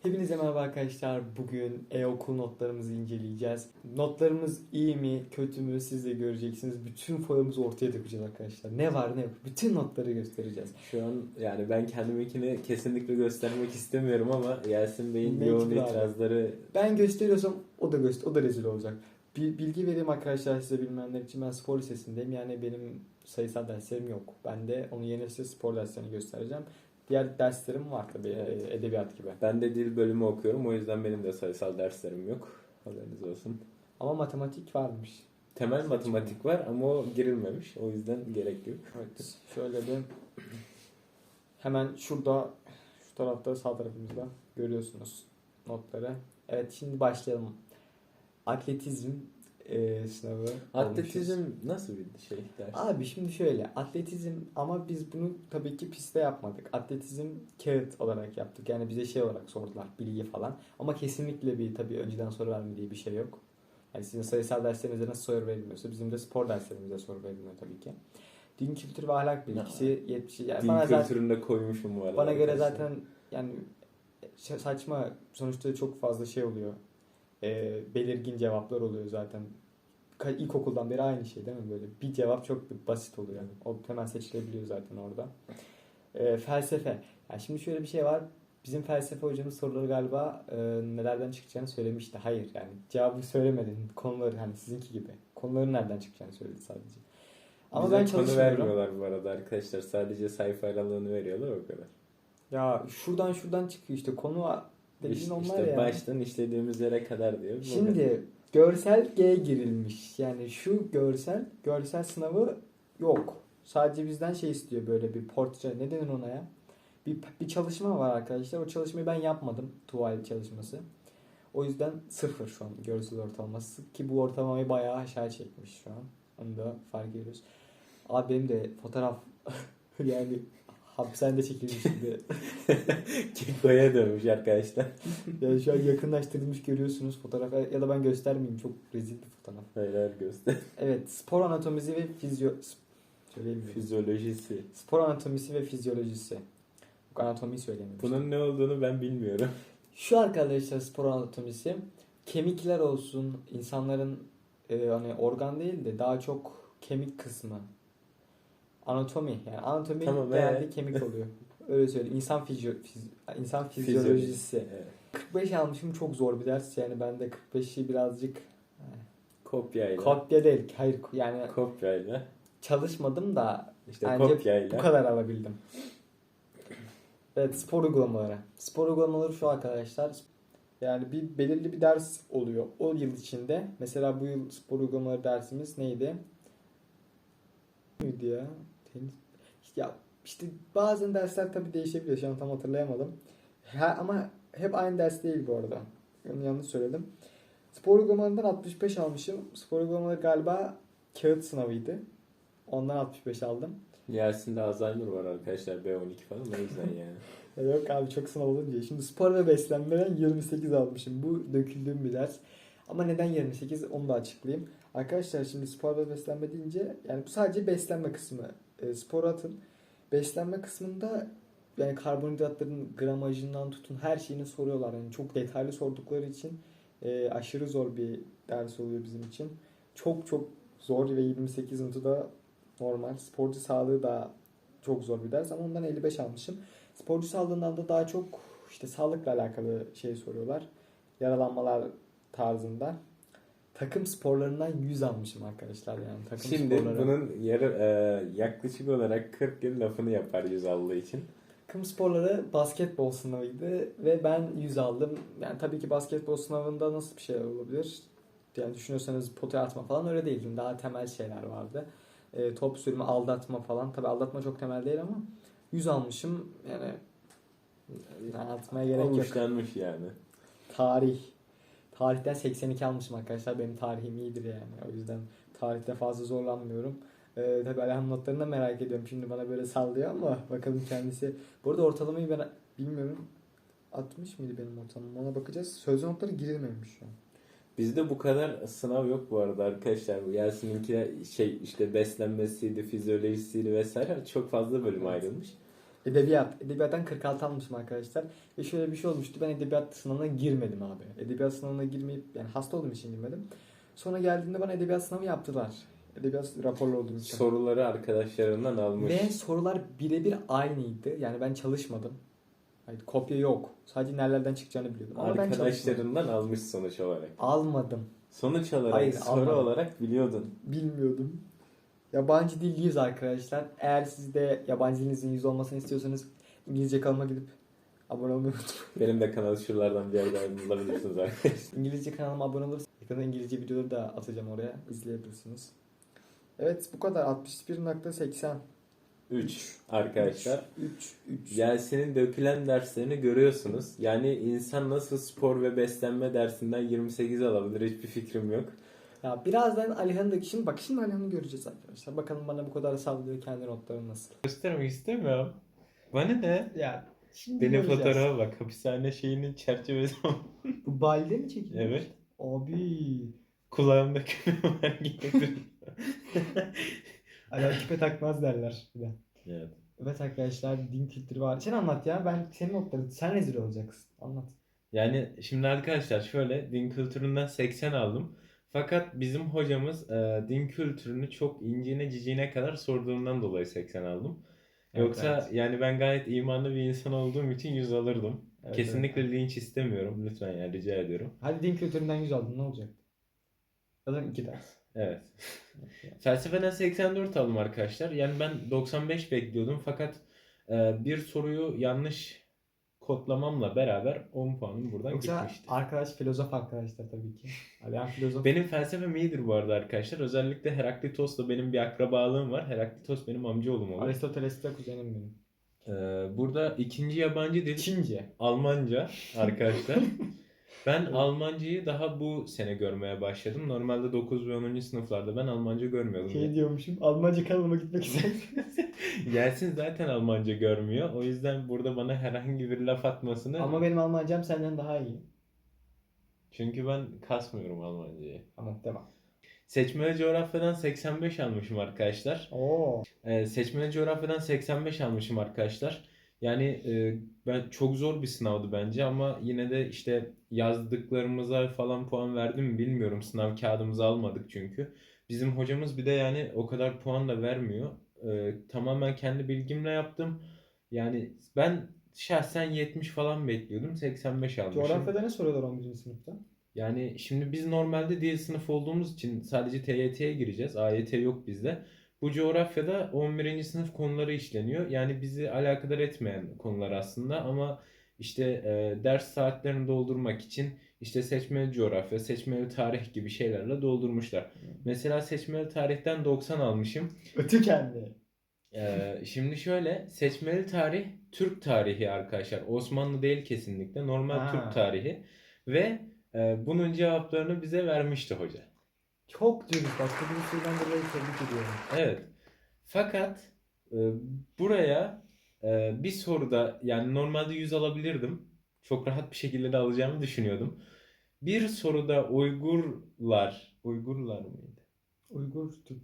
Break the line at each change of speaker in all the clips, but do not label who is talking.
Hepinize merhaba arkadaşlar. Bugün e-okul notlarımızı inceleyeceğiz. Notlarımız iyi mi, kötü mü siz de göreceksiniz. Bütün foyamızı ortaya dökeceğiz arkadaşlar. Ne var ne yok. Bütün notları göstereceğiz.
Şu an yani ben kendiminkini kesinlikle göstermek istemiyorum ama Yasin Bey'in
Mecbur
yoğun
abi.
itirazları
Ben gösteriyorsam o da rezil olacak. Bir bilgi vereyim arkadaşlar size bilmeyenler için. Ben spor lisesindeyim. Yani benim sayısal derslerim yok. Ben de onun yerine size spor derslerini göstereceğim. Diğer derslerim var tabii edebiyat gibi.
ben de dil bölümü okuyorum, o yüzden benim de sayısal derslerim yok. Haberiniz olsun.
Ama matematik varmış.
Temel matematik var ama o girilmemiş, o yüzden gerek yok.
Evet. Şöyle bir hemen şurada şu tarafta sağ tarafımızda görüyorsunuz notları. Evet şimdi başlayalım. Atletizm sınavı
Atletizm
olmuşuz.
nasıl bir şey ders?
Abi şimdi şöyle atletizm ama biz bunu tabii ki pistte yapmadık. Atletizm kağıt olarak yaptık. Yani bize şey olarak sordular bilgi falan. Ama kesinlikle bir tabii önceden soru verme diye bir şey yok. Yani sizin sayısal derslerinizde nasıl soru verilmiyorsa bizim de spor derslerimizde soru verilmiyor tabii ki. Din kültürü ve ahlak bilgisi 70 yani
Din kültüründe koymuşum bu arada.
bana göre
arkadaşlar.
zaten yani saçma sonuçta çok fazla şey oluyor. Belirgin cevaplar oluyor zaten. İlkokuldan beri aynı şey değil mi böyle? Bir cevap çok basit oluyor. Yani. O hemen seçilebiliyor zaten orada. Felsefe. Yani şimdi şöyle bir şey var. Bizim felsefe hocamız soruları galiba nelerden çıkacağını söylemişti. Hayır yani cevabı söylemedin. Konuları hani sizinki gibi. Konuların nereden çıkacağını söyledi sadece. Ama
Bize
ben
konu
çalışmıyorum.
vermiyorlar bu arada arkadaşlar. Sadece sayfa aralığını veriyorlar, o kadar.
Ya şuradan çıkıyor işte konu dediğin onlar
İşte
ya.
baştan işlediğimiz yere kadar diyor.
Şimdi görsel G girilmiş. Yani şu görsel sınavı yok. Sadece bizden şey istiyor böyle bir portre. Ne denir ona ya? Bir çalışma var arkadaşlar. O çalışmayı ben yapmadım. Tuval çalışması. O yüzden sıfır şu an görsel ortalaması. Ki bu ortalamayı bayağı aşağı çekmiş şu an. Onu da fark ediyoruz. Abi benim de fotoğraf yani hapishanede çekilmiş gibi.
Keko'ya dönmüş arkadaşlar.
Yani şu an yakınlaştırılmış görüyorsunuz fotoğrafı ya da ben göstermeyeyim çok rezil bir fotoğraf.
Hayır, göster.
Evet, spor anatomisi ve
Fizyolojisi.
Spor anatomisi ve fizyolojisi. Yok, anatomiyi söylemiyorum.
Bunun ne olduğunu ben bilmiyorum.
Şu arkadaşlar spor anatomisi kemikler olsun insanların hani organ değil de daha çok kemik kısmı. Anatomi yani anatomi
Tamam,
genelde kemik oluyor. Öyle söyleyeyim. İnsan fizyolojisi.
Evet.
45 almışım çok zor bir ders yani ben de 45'i birazcık
Kopyayla.
kopya değil. Hayır yani
Kopyayla.
çalışmadım da
İşte
ancak
kopyayla.
bu kadar alabildim. Evet spor uygulamaları. Spor uygulamaları şu arkadaşlar. Yani belirli bir ders oluyor. O yıl içinde. Mesela bu yıl spor uygulamaları dersimiz neydi? Neydi ya? Tenis. Ya işte bazen dersler tabii değişebiliyor. Şu an tam hatırlayamadım. Ama hep aynı ders değil bu arada. Onu yanlış söyledim. Spor uygulamalarından 65 almışım. Spor uygulamaları galiba kağıt sınavıydı. Ondan 65 aldım.
Yasin'de Alzheimer var arkadaşlar, B12 falan, o yüzden yani.
Yok abi çok sınav olunca. Şimdi spor ve beslenmeden 28 almışım. Bu döküldüğüm bir ders. Ama neden 28 onu da açıklayayım. Arkadaşlar şimdi spor ve beslenme deyince yani bu sadece beslenme kısmı. Spor atın. Beslenme kısmında yani karbonhidratların gramajından tutun her şeyini soruyorlar. Yani çok detaylı sordukları için aşırı zor bir ders oluyor bizim için. Çok çok zor ve 28 notu da normal. Sporcu sağlığı da çok zor bir ders ama ondan 55 almışım. Sporcu sağlığından da daha çok işte sağlıkla alakalı şey soruyorlar. Yaralanmalar tarzında. Takım sporlarından 100 almışım arkadaşlar yani. Takım
Şimdi
sporları.
bunun yaklaşık olarak 40 gün lafını yapar 100 aldığı için.
Takım sporları basketbol sınavıydı ve ben 100 aldım. Yani tabii ki basketbol sınavında nasıl bir şey olabilir? Yani düşünüyorsanız potaya atma falan öyle değil. Daha temel şeyler vardı. Top sürme, aldatma falan. Tabii aldatma çok temel değil ama 100 almışım. Yani atmaya gerek yok.
Olmuşlanmış yani.
Tarih. Tarihten 82 almışım arkadaşlar. Benim tarihim iyidir yani. O yüzden tarihte fazla zorlanmıyorum. Tabii Alihan notlarını da merak ediyorum. Şimdi bana böyle sallıyor ama bakalım kendisi. Bu arada ortalamayı ben bilmiyorum. 60 mıydı benim ortalamam? Ona bakacağız. Sözlü notları girilmemiş şu an.
Bizde bu kadar sınav yok bu arada arkadaşlar. Yasin'inki işte beslenmesiydi, fizyolojisiydi vesaire, çok fazla bölüm ayrılmış.
Edebiyat. Edebiyattan 46 almışım arkadaşlar. Ve şöyle bir şey olmuştu. Ben edebiyat sınavına girmedim abi. Edebiyat sınavına girmeyip yani hasta olduğum için girmedim. Sonra geldiğinde bana edebiyat sınavı yaptılar. Edebiyat raporlu olduğum için.
Soruları arkadaşlarından almış.
Ve sorular birebir aynıydı. Yani ben çalışmadım. Hayır, kopya yok. Sadece nerelerden çıkacağını biliyordum. Ama ben çalışmadım.
Arkadaşlarından almış sonuç olarak.
Almadım.
Sonuç olarak
Hayır,
soru
almadım.
olarak biliyordun.
Bilmiyordum. Yabancı dil 100 arkadaşlar. Eğer siz de yabancı dilinizin 100 olmasını istiyorsanız İngilizce kanalıma gidip abone olmayı unutmayın.
Benim de kanal şuralardan bir yerden bulabilirsiniz arkadaşlar.
İngilizce kanalıma abone olursanız yakında İngilizce videoları da atacağım oraya. İzleyebilirsiniz. Evet bu kadar. 61.80.
3 arkadaşlar.
3.
Yasin'in dökülen derslerini görüyorsunuz. Yani insan nasıl spor ve beslenme dersinden 28 alabilir hiçbir fikrim yok.
Ya birazdan Alihan'ın şimdi bak şimdi Alihan'ı göreceğiz arkadaşlar. Bakalım bana bu kadar sallıyor kendi notları nasıl.
Göstermek istemiyorum. Bana ne?
Ya şimdi
Benim
göreceğiz.
fotoğrafa bak. Hapishane şeyinin çerçevesi.
Bu balde mi çekilmiş?
Evet.
Abi.
Kulağımda küpe var gibi.
Hala küpe takmaz derler. Bir de.
Evet.
Evet arkadaşlar din kültürü var. Sen anlat ya ben senin notları sen rezil olacaksın. Anlat.
Yani şimdi arkadaşlar şöyle din kültüründen 80 aldım. Fakat bizim hocamız din kültürünü çok incine ciciğine kadar sorduğundan dolayı 80 aldım.
Evet,
Yoksa
evet.
yani ben gayet imanlı bir insan olduğum için 100 alırdım.
Evet,
Kesinlikle
evet.
linç istemiyorum. Lütfen yani rica ediyorum.
Hadi din kültüründen 100 aldın ne olacak? Zaten 2 ders.
Evet. Felsefeden 84 aldım arkadaşlar. Yani ben 95 bekliyordum fakat bir soruyu yanlış kodlamamla beraber 10 puanım buradan
Yoksa
gitmişti.
arkadaş filozof arkadaşlar tabii ki. Alihan filozof.
Benim felsefem iyidir bu arada arkadaşlar. Özellikle Heraklitos'la benim bir akrabalığım var. Heraklitos benim amcaoğlum olur.
Aristoteles'te de kuzenim benim.
Burada ikinci yabancı dil
Çince.
Almanca arkadaşlar. Ben Almancayı daha bu sene görmeye başladım. Normalde 9 ve 10. sınıflarda ben Almanca görmüyordum.
Şey diyormuşum Almanca kanalıma gitmek istedim.
Yasin zaten Almanca görmüyor. O yüzden burada bana herhangi bir laf atmasını...
Ama benim Almancam senden daha iyi.
Çünkü ben kasmıyorum Almancayı.
Tamam devam.
Seçmeli coğrafyadan 85 almışım arkadaşlar.
Oo.
Seçmeli coğrafyadan 85 almışım arkadaşlar. Yani ben çok zor bir sınavdı bence ama yine de işte yazdıklarımıza falan puan verdim mi bilmiyorum. Sınav kağıdımızı almadık çünkü. Bizim hocamız bir de yani o kadar puan da vermiyor. Tamamen kendi bilgimle yaptım. Yani ben şahsen 70 falan bekliyordum. 85 almışım.
Coğrafyada ne soruyorlar 11. sınıfta?
Yani şimdi biz normalde dil sınıfı olduğumuz için sadece TYT'ye gireceğiz. AYT yok bizde. Bu coğrafyada 11. sınıf konuları işleniyor. Yani bizi alakadar etmeyen konular aslında ama işte ders saatlerini doldurmak için işte seçmeli coğrafya, seçmeli tarih gibi şeylerle doldurmuşlar. Mesela seçmeli tarihten 90 almışım.
Ötü kendi.
Şimdi şöyle seçmeli tarih Türk tarihi arkadaşlar. Osmanlı değil kesinlikle. Normal
Ha.
Türk tarihi. Ve bunun cevaplarını bize vermişti hoca.
Çok dürüst bak. Bu dürüstlüğünden dolayı tebrik ediyorum.
Evet. Fakat buraya bir soruda yani normalde 100 alabilirdim. Çok rahat bir şekilde de alacağımı düşünüyordum. Bir soruda Uygurlar mıydı?
Uygur Türk.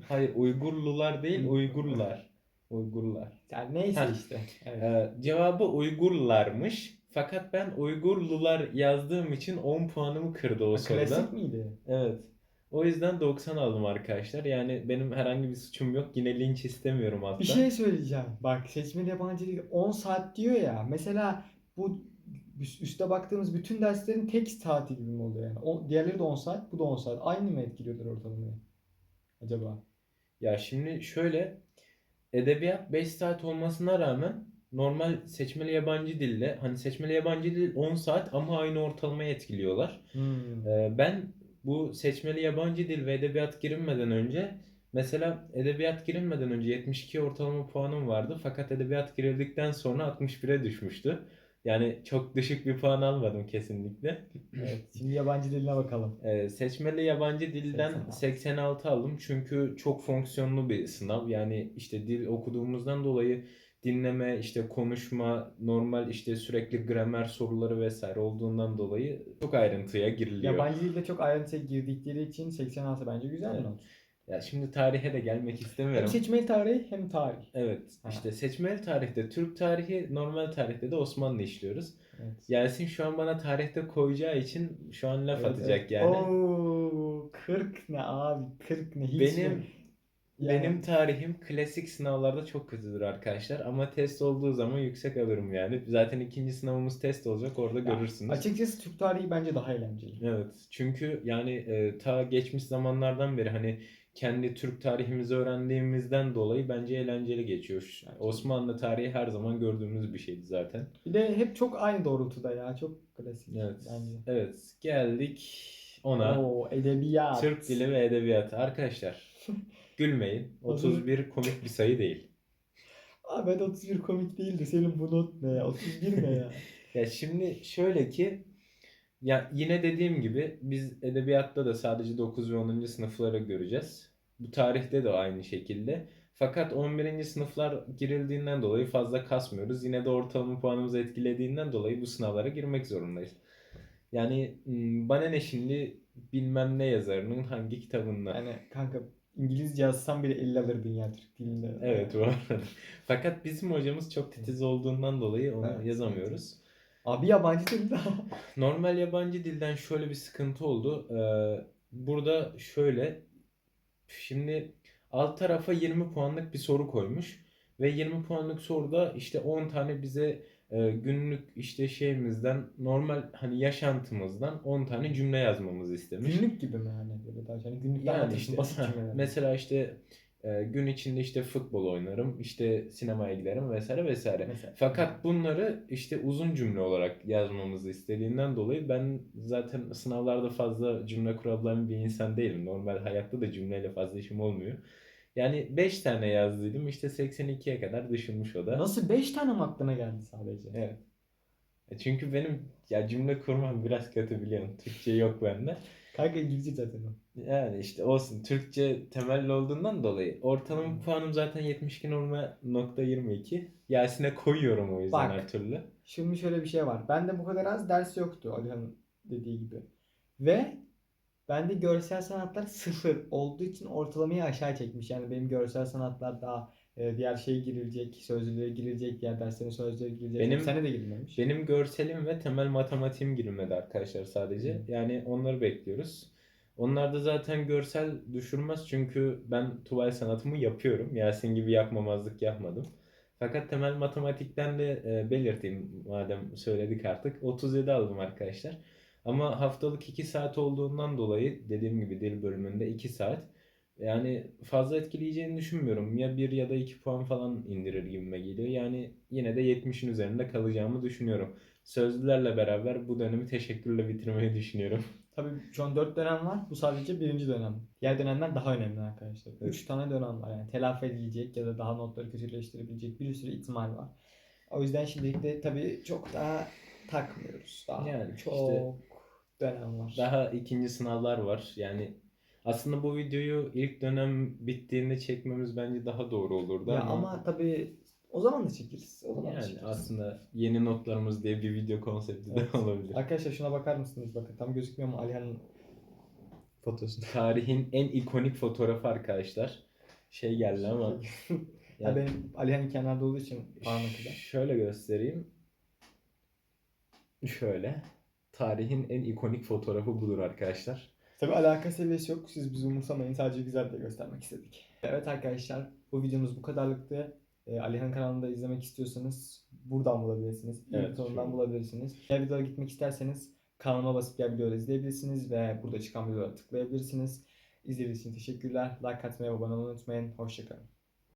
Hayır, Uygurlular değil, Uygurlar. Uygurlar.
Yani neyse
Heh.
işte. Evet.
Cevabı Uygurlarmış. Fakat ben Uygurlular yazdığım için 10 puanımı kırdı o soruda.
Klasik miydi?
Evet. O yüzden 90 aldım arkadaşlar. Yani benim herhangi bir suçum yok. Yine linç istemiyorum altta.
Bir şey söyleyeceğim. Bak seçmeli yabancı dil 10 saat diyor ya. Mesela bu üstte baktığımız bütün derslerin tek saati gibi mi oluyor yani? Diğerleri de 10 saat, bu da 10 saat. Aynı mı etkiliyordur ortalamayı? Acaba?
Ya şimdi şöyle edebiyat 5 saat olmasına rağmen normal seçmeli yabancı dille hani seçmeli yabancı dil 10 saat ama aynı ortalamayı etkiliyorlar. Ben bu seçmeli yabancı dil ve edebiyat girilmeden önce mesela edebiyat girilmeden önce 72 ortalama puanım vardı fakat edebiyat girildikten sonra 61'e düşmüştü. Yani çok düşük bir puan almadım kesinlikle.
Evet. Şimdi yabancı diline bakalım.
Seçmeli yabancı dilden
86.
86 aldım çünkü çok fonksiyonlu bir sınav. Yani işte dil okuduğumuzdan dolayı dinleme, işte konuşma, normal işte sürekli gramer soruları vesaire olduğundan dolayı çok ayrıntıya giriliyor.
Yabancı dilde çok ayrıntıya girdikleri için 86 bence güzel bir not.
Ya şimdi tarihe de gelmek
Hem
istemiyorum.
seçmeli tarih hem tarih.
Evet,
Ha.
işte seçmeli tarihte Türk tarihi, normal tarihte de Osmanlı işliyoruz.
Evet.
Yasin şu an bana tarihte koyacağı için şu an laf
Evet,
atacak
evet.
yani.
Oo, 40 ne abi? 40 ne? Hiç mi?
Benim
Yani
benim tarihim klasik sınavlarda çok kötüdür arkadaşlar ama test olduğu zaman yüksek alırım yani. Zaten ikinci sınavımız test olacak, orada
ya,
görürsünüz.
açıkçası Türk tarihi bence daha eğlenceli.
Evet, çünkü yani ta geçmiş zamanlardan beri hani kendi Türk tarihimizi öğrendiğimizden dolayı bence eğlenceli geçiyor.
Bence de.
Osmanlı tarihi her zaman gördüğümüz bir şeydi zaten.
Bir de hep çok aynı doğrultuda ya. Çok klasik
Evet,
bence.
evet, geldik ona.
Oo, edebiyat.
Türk dili ve edebiyatı. Arkadaşlar gülmeyin.
Hazır.
31 komik bir sayı değil.
Abi ben 31 komik değildi. Senin bu not ne ya? 31 ne ya?
Ya şimdi şöyle ki, ya yine dediğim gibi biz edebiyatta da sadece 9 ve 10. sınıfları göreceğiz. Bu tarihte de aynı şekilde. Fakat 11. sınıflar girildiğinden dolayı fazla kasmıyoruz. Yine de ortalama puanımızı etkilediğinden dolayı bu sınavlara girmek zorundayız. Yani bana ne şimdi bilmem ne yazarının hangi kitabından.
Yani kanka İngilizce yazsam bile 50 alırdın ya Türk dilinde.
Evet, bu arada. Fakat bizim hocamız çok titiz olduğundan dolayı onu
Evet, evet.
yazamıyoruz.
Abi yabancı dilde.
Normal yabancı dilden şöyle bir sıkıntı oldu. Burada şöyle, şimdi alt tarafa 20 puanlık bir soru koymuş ve 20 puanlık soruda işte 10 tane bize günlük işte şeyimizden, normal hani yaşantımızdan 10 tane cümle yazmamızı istemiş.
Günlük gibi mi hani böyle daha hani günlükte
Yani
anlatırsın
işte
basit cümleler.
mesela işte gün içinde işte futbol oynarım, işte sinemaya giderim vesaire vesaire.
Mesela.
Fakat bunları işte uzun cümle olarak yazmamızı istediğinden dolayı ben zaten sınavlarda fazla cümle kurabilen bir insan değilim. Normal hayatta da cümleyle fazla işim olmuyor. Yani 5 tane yazdıydım, işte 82'ye kadar düşürmüş o da.
Nasıl 5 tane mi aklına geldi sadece?
Evet. Çünkü benim ya cümle kurmam biraz kötü, biliyorum. Türkçe yok bende.
Kanka İngilizce zaten o.
Yani işte olsun. Türkçe temelli olduğundan dolayı. Ortalama puanım zaten 72,22. Yasin'e koyuyorum o yüzden her
Bak
türlü.
şimdi şöyle bir şey var. Bende bu kadar az ders yoktu Alihan'ın dediği gibi. Ve bende görsel sanatlar sıfır olduğu için ortalamayı aşağı çekmiş. Yani benim görsel sanatlar daha diğer şey girilecek, sözlüğe girilecek, diğer derslerin sözlüğe girilecek. Tabii
Benim
sene de girilmemiş.
benim görselim ve temel matematiğim girmedi arkadaşlar sadece.
Hı.
Yani onları bekliyoruz. Onlar da zaten görsel düşürmez çünkü ben tuval sanatımı yapıyorum. Yasin gibi yapmamazlık yapmadım. Fakat temel matematikten de belirteyim madem söyledik artık. 37 aldım arkadaşlar. Ama haftalık 2 saat olduğundan dolayı dediğim gibi dil bölümünde 2 saat. Yani fazla etkileyeceğini düşünmüyorum. Ya bir ya da 2 puan falan indirir gibime geliyor. Yani yine de 70'in üzerinde kalacağımı düşünüyorum. Sözlülerle beraber bu dönemi teşekkürle bitirmeyi düşünüyorum.
Tabii şu an 4 dönem var. Bu sadece birinci dönem. Diğer dönemler daha önemli arkadaşlar.
Evet.
3 tane dönem var yani. Telafi edilecek ya da daha notları kötüleştirebilecek bir sürü ihtimal var. O yüzden şimdilik de tabii çok daha takmıyoruz. Daha
Yani işte
çok dönem var.
daha ikinci sınavlar var. Yani aslında bu videoyu ilk dönem bittiğinde çekmemiz bence daha doğru olurdu
Ya
ama
ama tabii o zaman da çekeriz. O zaman da
yani
çekeriz.
aslında yeni notlarımız diye bir video konsepti de
Evet.
olabilir.
Arkadaşlar şuna bakar mısınız? Bakın tam gözükmüyor mu Alihan'ın fotosu?
Tarihin en ikonik fotoğrafı arkadaşlar. Şey geldi ama
Ha
yani
benim Alihan kenarda olduğu için parmakla.
şöyle göstereyim. Şöyle. Tarihin en ikonik fotoğrafı budur arkadaşlar.
Tabii alaka seviyesi yok. Siz bizi umursamayın. Sadece güzel de göstermek istedik. Evet arkadaşlar bu videomuz bu kadarlıktı. Alihan kanalında izlemek istiyorsanız buradan bulabilirsiniz. İyi
Evet,
butonundan
şöyle.
bulabilirsiniz. Diğer videolara gitmek isterseniz kanalıma basıp diğer videoları izleyebilirsiniz ve burada çıkan videolara tıklayabilirsiniz. İzlediğiniz için teşekkürler. Like atmayı ve abone olmayı unutmayın. Hoşçakalın.